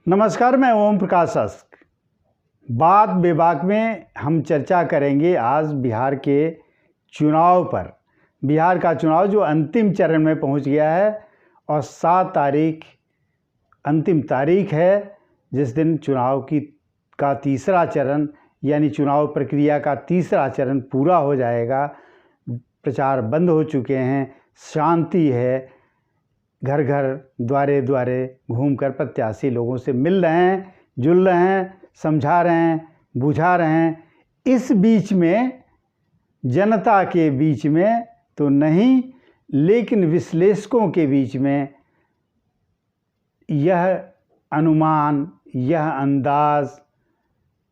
नमस्कार, मैं ओम प्रकाश शास्त्री। बात बेबाक में हम चर्चा करेंगे आज बिहार के चुनाव पर। बिहार का चुनाव जो अंतिम चरण में पहुंच गया है और 7 तारीख अंतिम तारीख है, जिस दिन चुनाव का तीसरा चरण यानी चुनाव प्रक्रिया का तीसरा चरण पूरा हो जाएगा। प्रचार बंद हो चुके हैं, शांति है, घर घर द्वारे द्वारे घूमकर प्रत्याशी लोगों से मिल रहे हैं, जुल रहे हैं, समझा रहे हैं, बुझा रहे हैं। इस बीच में जनता के बीच में तो नहीं, लेकिन विश्लेषकों के बीच में यह अनुमान, यह अंदाज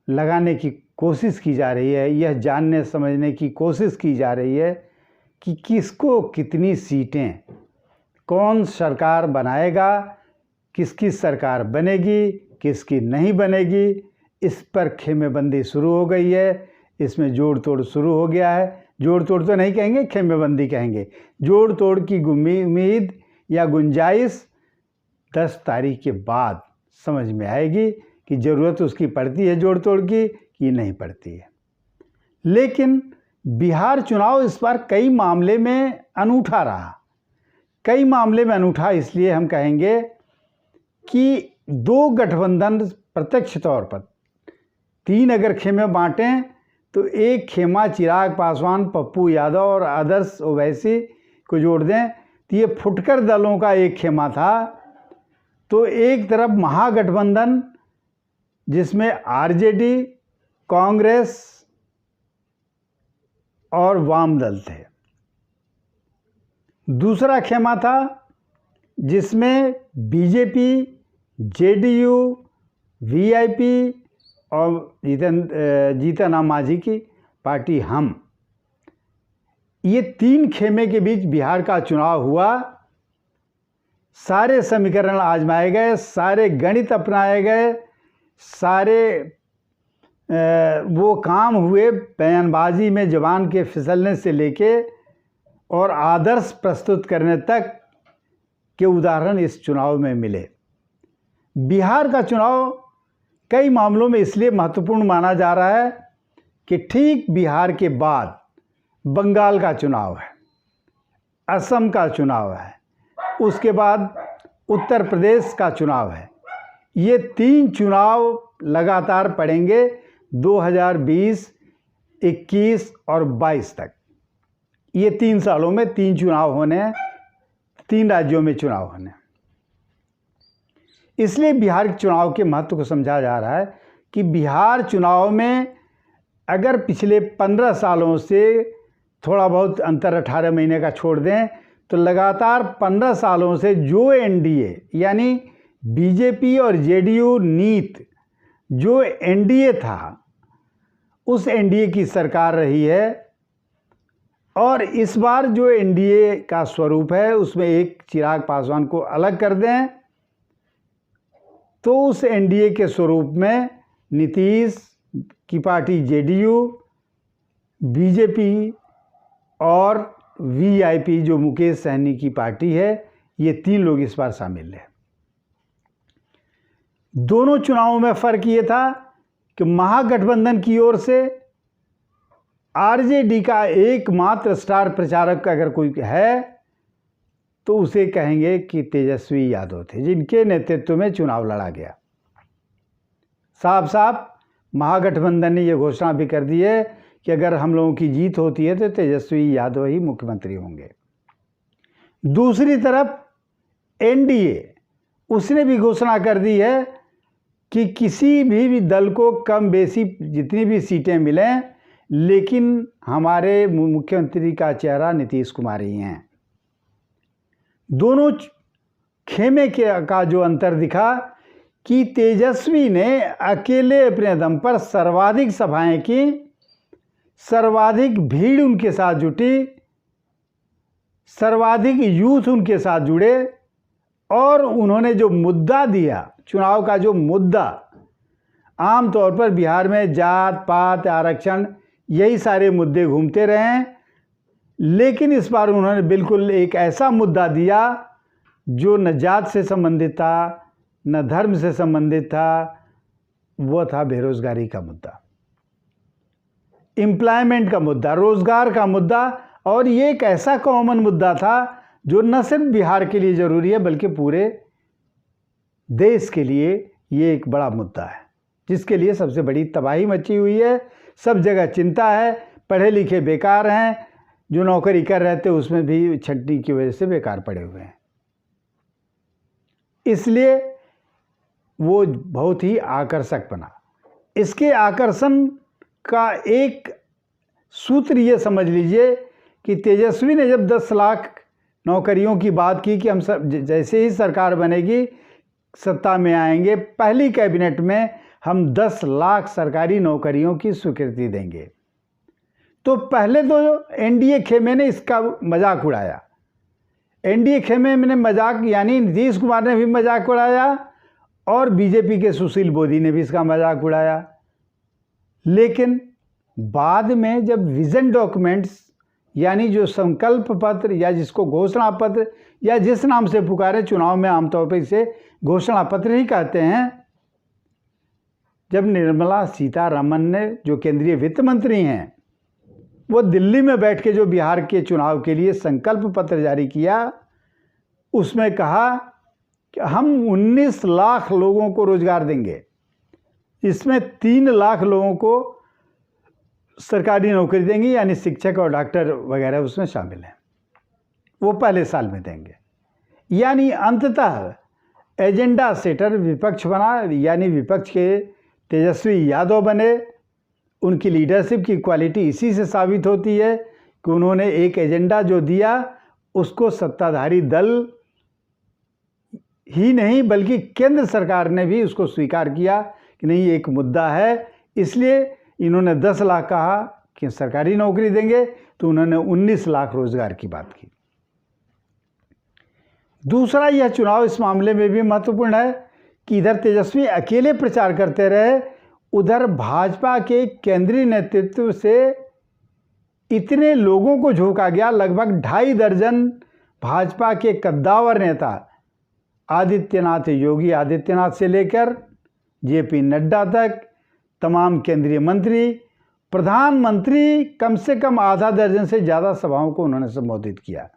लगाने की कोशिश की जा रही है, यह जानने समझने की कोशिश की जा रही है कि किसको कितनी सीटें, कौन सरकार बनाएगा, किसकी सरकार बनेगी, किसकी नहीं बनेगी। इस पर खेमेबंदी शुरू हो गई है, इसमें जोड़ तोड़ शुरू हो गया है। जोड़ तोड़ तो नहीं कहेंगे, खेमेबंदी कहेंगे। जोड़ तोड़ की उम्मीद या गुंजाइश 10 तारीख के बाद समझ में आएगी कि ज़रूरत उसकी पड़ती है जोड़ तोड़ की कि नहीं पड़ती है। लेकिन बिहार चुनाव इस बार कई मामले में अनूठा रहा। कई मामले में अनूठा इसलिए हम कहेंगे कि 2 गठबंधन प्रत्यक्ष तौर पर 3 अगर खेमे बांटें तो एक खेमा चिराग पासवान, पप्पू यादव और आदर्श ओवैसी को जोड़ दें तो ये फुटकर दलों का एक खेमा था। तो एक तरफ महागठबंधन जिसमें आरजेडी, कांग्रेस और वाम दल थे। दूसरा खेमा था जिसमें बीजेपी, जेडीयू, वीआईपी और जीतन राम मांझी की पार्टी हम, ये 3 खेमे के बीच बिहार का चुनाव हुआ। सारे समीकरण आजमाए गए, सारे गणित अपनाए गए, सारे वो काम हुए बयानबाजी में जबान के फिसलने से लेके और आदर्श प्रस्तुत करने तक के उदाहरण इस चुनाव में मिले। बिहार का चुनाव कई मामलों में इसलिए महत्वपूर्ण माना जा रहा है कि ठीक बिहार के बाद बंगाल का चुनाव है, असम का चुनाव है, उसके बाद उत्तर प्रदेश का चुनाव है। ये 3 चुनाव लगातार पड़ेंगे 2020, 21 और 22 तक। ये 3 सालों में 3 चुनाव होने हैं, 3 राज्यों में चुनाव होने हैं। इसलिए बिहार के चुनाव के महत्व को समझा जा रहा है कि बिहार चुनाव में अगर पिछले 15 सालों से थोड़ा बहुत अंतर 18 महीने का छोड़ दें तो लगातार 15 सालों से जो एनडीए यानी बीजेपी और जेडीयू नीत जो एनडीए था, उस एनडीए की सरकार रही है। और इस बार जो एनडीए का स्वरूप है उसमें एक चिराग पासवान को अलग कर दें तो उस एनडीए के स्वरूप में नीतीश की पार्टी जेडीयू, बीजेपी और वीआईपी जो मुकेश सहनी की पार्टी है, ये 3 लोग इस बार शामिल हैं। दोनों चुनावों में फ़र्क ये था कि महागठबंधन की ओर से आरजेडी का एकमात्र स्टार प्रचारक अगर कोई है तो उसे कहेंगे कि तेजस्वी यादव थे, जिनके नेतृत्व में चुनाव लड़ा गया। साफ साफ महागठबंधन ने यह घोषणा भी कर दी है कि अगर हम लोगों की जीत होती है तो तेजस्वी यादव ही मुख्यमंत्री होंगे। दूसरी तरफ एनडीए, उसने भी घोषणा कर दी है कि किसी भी दल को कम बेसी जितनी भी सीटें मिलें, लेकिन हमारे मुख्यमंत्री का चेहरा नीतीश कुमार ही हैं। दोनों खेमे का जो अंतर दिखा कि तेजस्वी ने अकेले अपने दम पर सर्वाधिक सभाएं की, सर्वाधिक भीड़ उनके साथ जुटी, सर्वाधिक यूथ उनके साथ जुड़े और उन्होंने जो मुद्दा दिया, चुनाव का जो मुद्दा, आमतौर पर बिहार में जात पात, आरक्षण, यही सारे मुद्दे घूमते रहे हैं। लेकिन इस बार उन्होंने बिल्कुल एक ऐसा मुद्दा दिया जो न जात से संबंधित था, न धर्म से संबंधित था, वो था बेरोजगारी का मुद्दा, एम्प्लॉयमेंट का मुद्दा, रोजगार का मुद्दा। और ये एक ऐसा कॉमन मुद्दा था जो न सिर्फ बिहार के लिए ज़रूरी है बल्कि पूरे देश के लिए ये एक बड़ा मुद्दा है, जिसके लिए सबसे बड़ी तबाही मची हुई है। सब जगह चिंता है, पढ़े लिखे बेकार हैं, जो नौकरी कर रहे थे उसमें भी छंटनी की वजह से बेकार पड़े हुए हैं। इसलिए वो बहुत ही आकर्षक बना। इसके आकर्षण का एक सूत्र ये समझ लीजिए कि तेजस्वी ने जब 10 लाख नौकरियों की बात की कि हम सब जैसे ही सरकार बनेगी, सत्ता में आएंगे, पहली कैबिनेट में हम 10 लाख सरकारी नौकरियों की स्वीकृति देंगे, तो पहले तो एनडीए खेमे ने इसका मजाक उड़ाया। एनडीए खेमे ने मजाक, यानी नीतीश कुमार ने भी मजाक उड़ाया और बीजेपी के सुशील मोदी ने भी इसका मजाक उड़ाया। लेकिन बाद में जब विजन डॉक्यूमेंट्स, यानी जो संकल्प पत्र या जिसको घोषणा पत्र या जिस नाम से पुकारे, चुनाव में आमतौर पर इसे घोषणा पत्र ही कहते हैं, जब निर्मला सीतारमण ने, जो केंद्रीय वित्त मंत्री हैं, वो दिल्ली में बैठ के जो बिहार के चुनाव के लिए संकल्प पत्र जारी किया, उसमें कहा कि हम 19 लाख लोगों को रोजगार देंगे, इसमें 3 लाख लोगों को सरकारी नौकरी देंगे, यानी शिक्षक और डॉक्टर वगैरह उसमें शामिल हैं, वो पहले साल में देंगे। यानी अंततः एजेंडा सेटर विपक्ष बना, यानी विपक्ष के तेजस्वी यादव बने। उनकी लीडरशिप की क्वालिटी इसी से साबित होती है कि उन्होंने एक एजेंडा जो दिया उसको सत्ताधारी दल ही नहीं बल्कि केंद्र सरकार ने भी उसको स्वीकार किया कि नहीं, एक मुद्दा है। इसलिए इन्होंने 10 लाख कहा कि सरकारी नौकरी देंगे, तो उन्होंने 19 लाख रोजगार की बात की। दूसरा, यह चुनाव इस मामले में भी महत्वपूर्ण है कि इधर तेजस्वी अकेले प्रचार करते रहे, उधर भाजपा के केंद्रीय नेतृत्व से इतने लोगों को झोंका गया, लगभग 2.5 दर्जन भाजपा के कद्दावर नेता, आदित्यनाथ, योगी आदित्यनाथ से लेकर जेपी नड्डा तक, तमाम केंद्रीय मंत्री, प्रधानमंत्री, कम से कम आधा दर्जन से ज़्यादा सभाओं को उन्होंने संबोधित किया।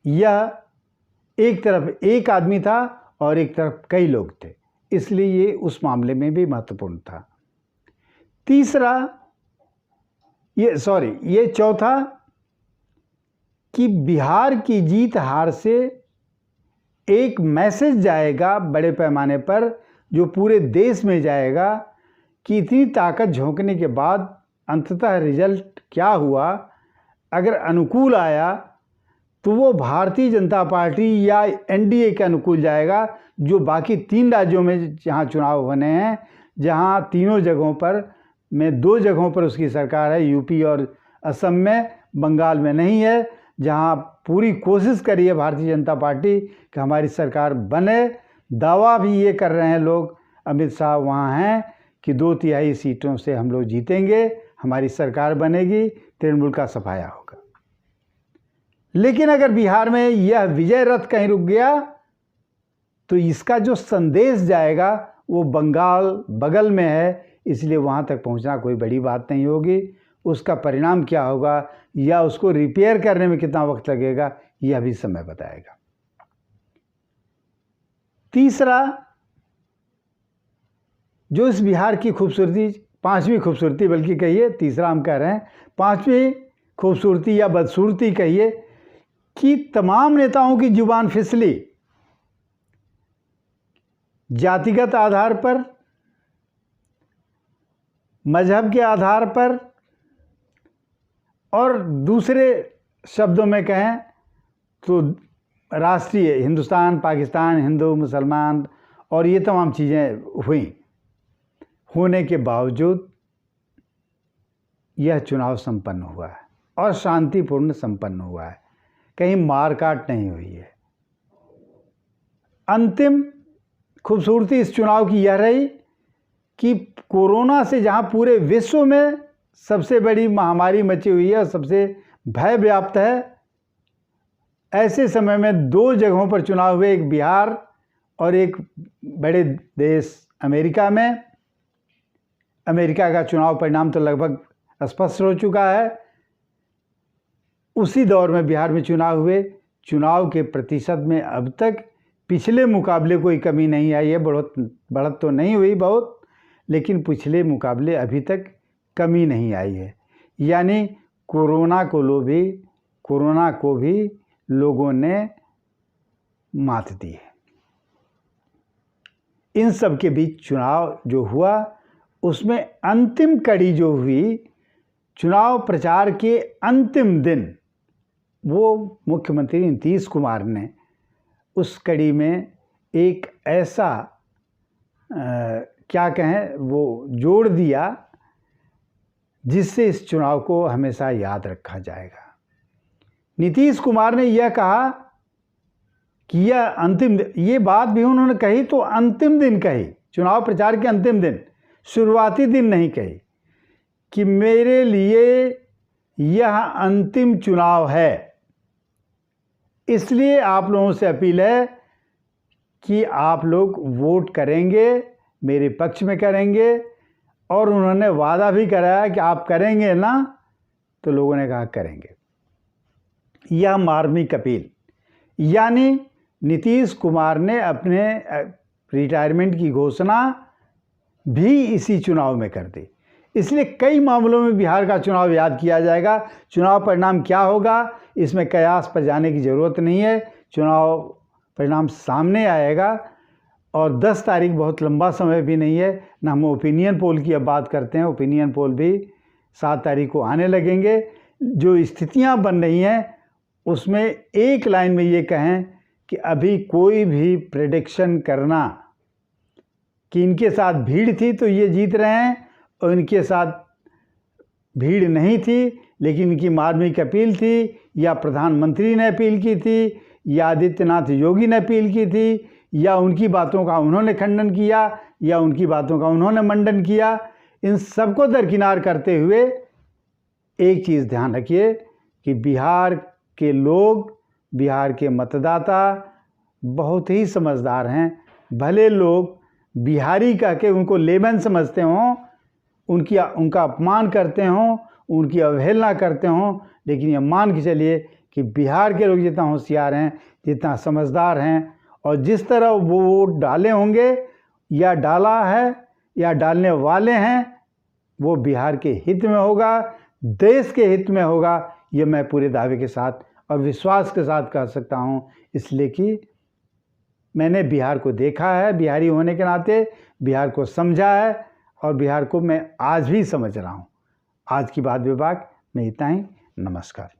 यह एक तरफ एक आदमी था और एक तरफ कई लोग थे, इसलिए ये उस मामले में भी महत्वपूर्ण था। तीसरा, ये चौथा कि बिहार की जीत हार से एक मैसेज जाएगा बड़े पैमाने पर, जो पूरे देश में जाएगा कि इतनी ताकत झोंकने के बाद अंततः रिजल्ट क्या हुआ। अगर अनुकूल आया तो वो भारतीय जनता पार्टी या एनडीए के अनुकूल जाएगा, जो बाकी 3 राज्यों में जहाँ चुनाव होने हैं, जहाँ तीनों जगहों पर में 2 जगहों पर उसकी सरकार है, यूपी और असम में, बंगाल में नहीं है, जहाँ पूरी कोशिश करी है भारतीय जनता पार्टी कि हमारी सरकार बने। दावा भी ये कर रहे हैं लोग, अमित शाह वहाँ हैं, कि 2/3 सीटों से हम लोग जीतेंगे, हमारी सरकार बनेगी, तृणमूल का सफाया होगा। लेकिन अगर बिहार में यह विजय रथ कहीं रुक गया तो इसका जो संदेश जाएगा वो बंगाल बगल में है, इसलिए वहाँ तक पहुँचना कोई बड़ी बात नहीं होगी। उसका परिणाम क्या होगा या उसको रिपेयर करने में कितना वक्त लगेगा, यह भी समय बताएगा। तीसरा, जो इस बिहार की खूबसूरती, 5वीं खूबसूरती बल्कि कहिए, तीसरा हम कह रहे हैं, 5वीं खूबसूरती या बदसूरती कहिए, कि तमाम नेताओं की जुबान फिसली, जातिगत आधार पर, मजहब के आधार पर, और दूसरे शब्दों में कहें तो राष्ट्रीय, हिंदुस्तान, पाकिस्तान, हिंदू, मुसलमान और ये तमाम चीज़ें हुई। होने के बावजूद यह चुनाव संपन्न हुआ है और शांतिपूर्ण संपन्न हुआ है, कहीं मारकाट नहीं हुई है। अंतिम खूबसूरती इस चुनाव की यह रही कि कोरोना से जहां पूरे विश्व में सबसे बड़ी महामारी मची हुई है और सबसे भय व्याप्त है, ऐसे समय में 2 जगहों पर चुनाव हुए, एक बिहार और एक बड़े देश अमेरिका में, अमेरिका का चुनाव परिणाम तो लगभग स्पष्ट हो चुका है। उसी दौर में बिहार में चुनाव हुए। चुनाव के प्रतिशत में अब तक पिछले मुकाबले कोई कमी नहीं आई है। बढ़त तो नहीं हुई बहुत, लेकिन पिछले मुकाबले अभी तक कमी नहीं आई है। यानी कोरोना को भी लोगों ने मात दी है। इन सब के बीच चुनाव जो हुआ, उसमें अंतिम कड़ी जो हुई, चुनाव प्रचार के अंतिम दिन, वो मुख्यमंत्री नीतीश कुमार ने उस कड़ी में एक ऐसा क्या कहें, वो जोड़ दिया जिससे इस चुनाव को हमेशा याद रखा जाएगा। नीतीश कुमार ने यह कहा कि ये बात भी उन्होंने कही तो अंतिम दिन कही, चुनाव प्रचार के अंतिम दिन, शुरुआती दिन नहीं कही, कि मेरे लिए यह अंतिम चुनाव है, इसलिए आप लोगों से अपील है कि आप लोग वोट करेंगे, मेरे पक्ष में करेंगे। और उन्होंने वादा भी कराया कि आप करेंगे ना, तो लोगों ने कहा करेंगे। यह मार्मिक अपील, यानी नीतीश कुमार ने अपने रिटायरमेंट की घोषणा भी इसी चुनाव में कर दी। इसलिए कई मामलों में बिहार का चुनाव याद किया जाएगा। चुनाव परिणाम क्या होगा, इसमें कयास पर जाने की ज़रूरत नहीं है। चुनाव परिणाम सामने आएगा और 10 तारीख बहुत लंबा समय भी नहीं है। ना हम ओपिनियन पोल की अब बात करते हैं, ओपिनियन पोल भी 7 तारीख को आने लगेंगे। जो स्थितियां बन रही हैं उसमें एक लाइन में ये कहें कि अभी कोई भी प्रेडिक्शन करना कि इनके साथ भीड़ थी तो ये जीत रहे हैं और इनके साथ भीड़ नहीं थी लेकिन इनकी मार्मिक अपील थी, या प्रधानमंत्री ने अपील की थी, या आदित्यनाथ योगी ने अपील की थी, या उनकी बातों का उन्होंने खंडन किया, या उनकी बातों का उन्होंने मंडन किया, इन सबको दरकिनार करते हुए एक चीज़ ध्यान रखिए कि बिहार के लोग, बिहार के मतदाता बहुत ही समझदार हैं। भले लोग बिहारी कह के उनको लेमन समझते हों, उनका अपमान करते हों, उनकी अवहेलना करते हों, लेकिन ये मान के चलिए कि बिहार के लोग जितना होशियार हैं, जितना समझदार हैं, और जिस तरह वो वोट डाले होंगे या डाला है या डालने वाले हैं, वो बिहार के हित में होगा, देश के हित में होगा। ये मैं पूरे दावे के साथ और विश्वास के साथ कह सकता हूँ, इसलिए कि मैंने बिहार को देखा है, बिहारी होने के नाते बिहार को समझा है और बिहार को मैं आज भी समझ रहा हूँ। आज की बात विभाग में इतना ही। नमस्कार।